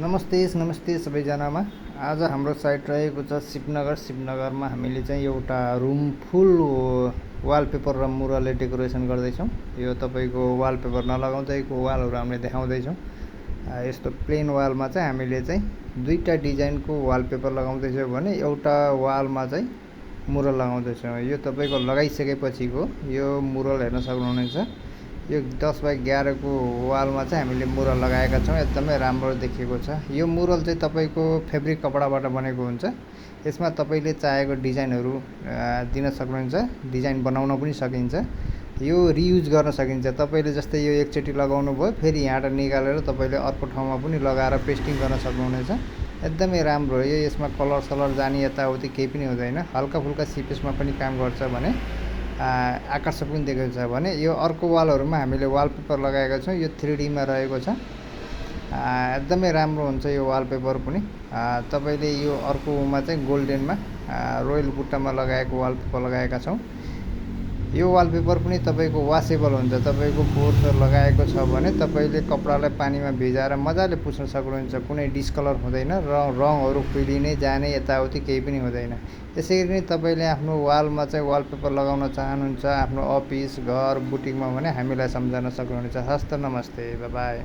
नमस्ते सबैजनामा। आज हाम्रो साइट रहेको छ शिवनगरमा हामीले चाहिँ एउटा रुम फुल वालपेपर र मुरलले डेकोरेसन गर्दैछौँ। यो तपाईको वालपेपर नलगाउँदैको वालहरू हामीले देखाउँदैछौँ। यस्तो प्लेन वालमा चाहिँ हामीले चाहिँ दुईटा डिजाइनको वालपेपर लगाउँदैछौँ भने एउटा वालमा चाहिँ मुरल लगाउँदैछौँ। यो तपाईको लगाइसकेपछिको यो मुरल हेर्न सक्नुहुनेछ। यो 10x11 को वालमा चाहिँ हामीले मुरल लगाएका छौँ। एकदमै राम्रो देखिएको छ। यो मुरल चाहिँ तपाईको फेब्रिक कपडाबाट बनेको हुन्छ। यसमा तपाईले चाहेको डिजाइनहरू दिन सक्नुहुन्छ। डिजाइन बनाउन पनि सकिन्छ। यो रियुज गर्न सकिन्छ। तपाईले जस्तै यो एकचोटी लगाउनु भयो, फेरि यहाँबाट निकालेर तपाईले अर्को ठाउँमा पनि लगाएर पेस्टिङ गर्न सक्नुहुनेछ। एकदमै राम्रो हो। यसमा कलर सलर जाने यताउति केही पनि हुँदैन। हल्का फुल्का सिपेसमा पनि काम गर्छ भने आकर्षक पनि देखेको छ भने यो अर्को वालहरुमा हामीले वालपेपर लगाएका छौँ। यो 3D मा रहेको छ। एकदमै राम्रो हुन्छ यो वालपेपर पनि। तपाईले यो अर्कोमा चाहिँ गोल्डनमा रोयल बुट्टामा लगाएको वालपेपर लगाएका छौँ। यो वालपेपर पनि तपाईको वासेबल हुन्छ। तपाईको फोहोर लगाएको छ भने तपाईले कपडालाई पानीमा भिजाएर मजाले पुछ्न सक्नुहुन्छ। कुनै डिस्कलर हुँदैन र रङहरू खुलिने जाने यताउति केही पनि हुँदैन। यसैगरी नै तपाईले आफ्नो वालमा चाहिँ वालपेपर लगाउन चाहनुहुन्छ आफ्नो अफिस, घर, बुटिकमा भने हामीलाई सम्झन सक्नुहुनेछ। हस्त नमस्ते, बाइ बाइ।